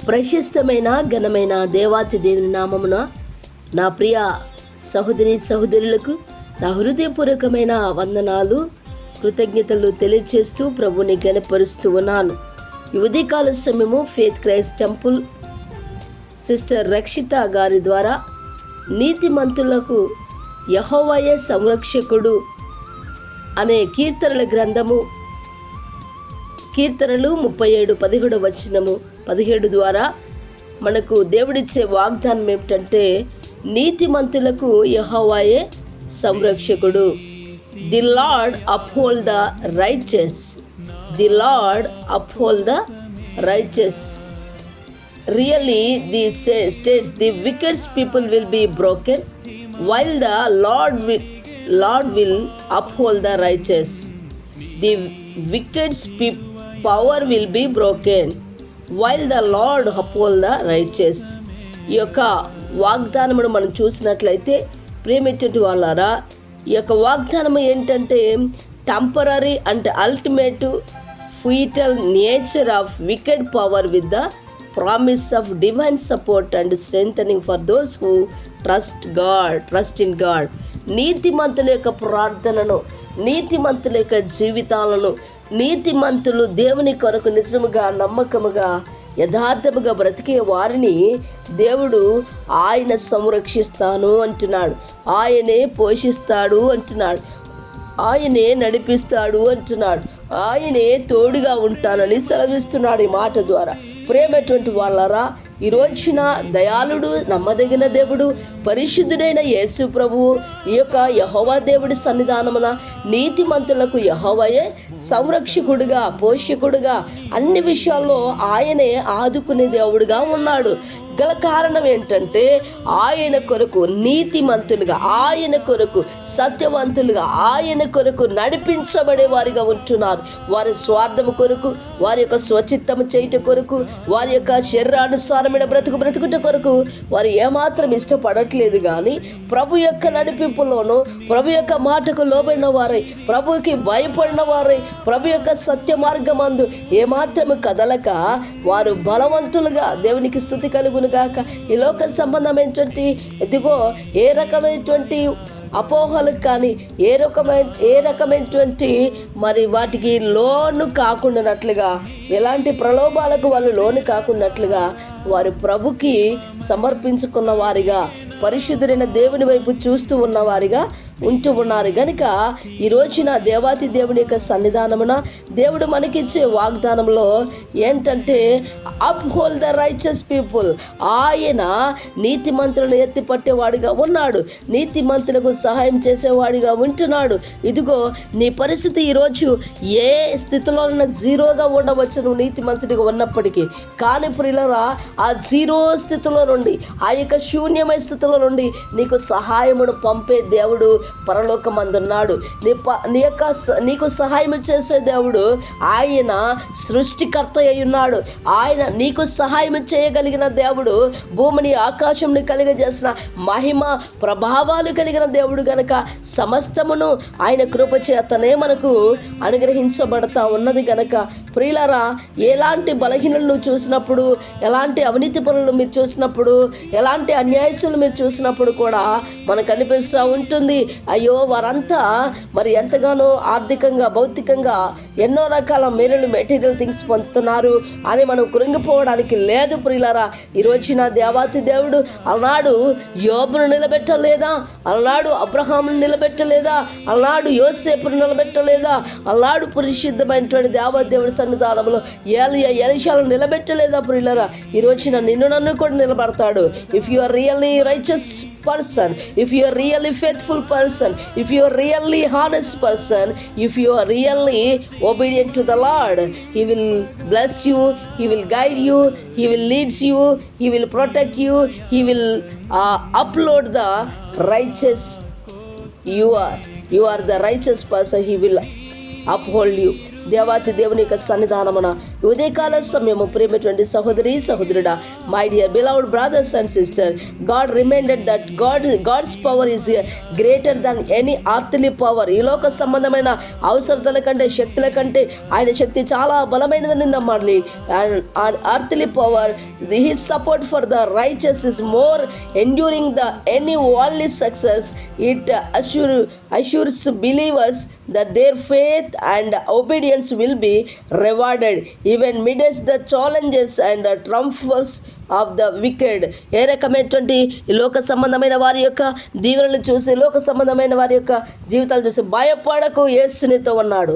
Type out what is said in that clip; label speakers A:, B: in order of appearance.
A: ప్రశస్తమైన ఘనమైన దేవాతి దేవుని నామమున నా ప్రియ సహోదరి సహోదరులకు నా హృదయపూర్వకమైన వందనాలు కృతజ్ఞతలు తెలియజేస్తూ ప్రభుని ఘనపరుస్తూ ఉన్నాను. ఈ ఉదయకాల సమయము ఫేత్ క్రైస్ట్ టెంపుల్ సిస్టర్ రక్షిత గారి ద్వారా నీతిమంతులకు యెహోవాయే సంరక్షకుడు అనే కీర్తనల గ్రంథము కీర్తనలు 37:17 ద్వారా మనకు దేవుడిచ్చే వాగ్దానం ఏమిటంటే నీతిమంతులకు యెహోవాయే సంరక్షకుడు. The Lord uphold the righteous. The Lord uphold the righteous. Really, this states the wicked people will be broken, while the Lord will uphold the righteous. The wicked power will be broken, while the Lord uphold the righteous. ఈ యొక్క వాగ్దానమును మనం చూసినట్లయితే ప్రేమించేటి వాళ్ళారా, ఈ యొక్క వాగ్దానము ఏంటంటే temporary and ultimate futile nature of wicked power with the promise of divine support and strengthening for those who trust in God. నీతిమంతుల యొక్క ప్రార్థనను, నీతిమంతుల యొక్క జీవితాలను, నీతిమంతులు దేవుని కొరకు నిజముగా నమ్మకముగా యథార్థముగా బ్రతికే వారిని దేవుడు ఆయన సంరక్షిస్తాను అంటున్నాడు, ఆయనే పోషిస్తాడు అంటున్నాడు, ఆయనే నడిపిస్తాడు అంటున్నాడు, ఆయనే తోడుగా ఉంటానని సెలవిస్తున్నాడు ఈ మాట ద్వారా. ప్రేమటువంటి వాళ్ళరా, ఈ రోజున దయాళుడు, నమ్మదగిన దేవుడు, పరిశుద్ధుడైన యేసు ప్రభువు ఈ యొక్క యెహోవా దేవుడి సన్నిధానమున నీతిమంతులకు యెహోవాయే సంరక్షకుడుగా, పోషకుడుగా, అన్ని విషయాల్లో ఆయనే ఆదుకునే దేవుడుగా ఉన్నాడు. గల కారణం ఏంటంటే ఆయన కొరకు నీతిమంతులుగా, ఆయన కొరకు సత్యవంతులుగా, ఆయన కొరకు నడిపించబడే వారిగా ఉంటున్నారు. వారి స్వార్థము కొరకు, వారి యొక్క స్వచిత్తము చేయుట కొరకు, వారి యొక్క శరీరానుసారమైన బ్రతుకుట కొరకు వారు ఏమాత్రం ఇష్టపడట్లేదు. కానీ ప్రభు యొక్క నడిపింపులోను, ప్రభు యొక్క మాటకు లోబడిన వారై, ప్రభుకి భయపడిన వారై, ప్రభు యొక్క సత్య మార్గమందు ఏమాత్రము కదలక వారు బలవంతులుగా దేవునికి స్తుతి కలుగును గాక. ఈ లోక సంబంధమైనటువంటి ఇదిగో ఏ రకమైనటువంటి అపోహలకు కానీ ఏ రకమైనటువంటి మరి వాటికి లోను కాకుండానట్లుగా, ఎలాంటి ప్రలోభాలకు వాళ్ళు లోను కాకున్నట్లుగా వారు ప్రభుకి సమర్పించుకున్న వారిగా, పరిశుద్ధులైన దేవుని వైపు చూస్తూ ఉన్నవారిగా ఉంటూ ఉన్నారు. కనుక ఈ రోజున దేవాతి దేవుని యొక్క సన్నిధానమున దేవుడు మనకిచ్చే వాగ్దానంలో ఏంటంటే అప్హోల్డ్ ద రైచస్ పీపుల్. ఆయన నీతిమంతులను ఎత్తిపట్టేవాడిగా ఉన్నాడు, నీతిమంతులకు సహాయం చేసేవాడిగా ఉంటున్నాడు. ఇదిగో నీ పరిస్థితి ఈరోజు ఏ స్థితిలో జీరోగా ఉండవచ్చు నువ్వు నీతిమంతుడిగా ఉన్నప్పటికీ. కానీ ప్రియులారా, ఆ జీరో స్థితిలో నుండి, ఆ యొక్క శూన్యమైన స్థితిలో నుండి నీకు సహాయమును పంపే దేవుడు పరలోకమందున్నాడు. నీకు సహాయం చేసే దేవుడు ఆయన సృష్టికర్త అయి ఉన్నాడు. ఆయన నీకు సహాయం చేయగలిగిన దేవుడు, భూమిని ఆకాశంని కలిగజేసిన మహిమ ప్రభావాలు కలిగిన దేవుడు గనక సమస్తమును ఆయన కృప చేతనే మనకు అనుగ్రహించబడతా ఉన్నది గనక ప్రియులారా, ఎలాంటి బలహీనలు చూసినప్పుడు, ఎలాంటి అవినీతి పనులు మీరు చూసినప్పుడు, ఎలాంటి అన్యాయస్తులు మీరు చూసినప్పుడు కూడా మనకు అనిపిస్తూ ఉంటుంది, అయ్యో వారంతా మరి ఎంతగానో ఆర్థికంగా, భౌతికంగా ఎన్నో రకాల మెటీరియల్ థింగ్స్ పొందుతున్నారు అని మనం కృంగిపోవడానికి లేదు. ప్రియులారా, ఈ రోజున దేవాతి దేవుడు అలనాడు యోబును నిలబెట్టలేదా, అలనాడు అబ్రహామును నిలబెట్టలేదా, అలనాడు యోసేపును నిలబెట్టలేదా, అలనాడు పరిశుద్ధమైనటువంటి దేవాతి దేవుడి సన్నిధానంలో ఎలీషాను నిలబెట్టలేదా? ప్రియులారా, ఈ రోజున నిన్ను నన్ను కూడా నిలబడతాడు. If you are really righteous person, if you are really faithful person, if you are really honest person, if you are really obedient to the Lord, he will bless you, he will guide you, he will lead you, he will protect you, he will upload the righteous. You are the righteous person, he will uphold you. దేవాతి దేవుని యొక్క సన్నిధానమున ఉదయకాల సమయము ప్రేమటువంటి సహోదరి సహోదరుడా, my dear beloved brothers and sister, God reminded that God's power is greater than any earthly power. ఈ లోక సంబంధమైన అవసరతల కంటే, శక్తుల కంటే ఆయన శక్తి చాలా బలమైనదని నమ్మాలి. And earthly power, his support for the righteous is more enduring the any worldly success. It assures believers that their faith and obedience will be rewarded even midst the challenges and triumphs of the wicked. ఏ రకమైనటువంటి లోక సంబంధమైన వారి యొక్క దీవెనలు చూసి, లోక సంబంధమైన వారి యొక్క జీవితాలు చూసి భయపడకు, యేసు నీతో ఉన్నాడు.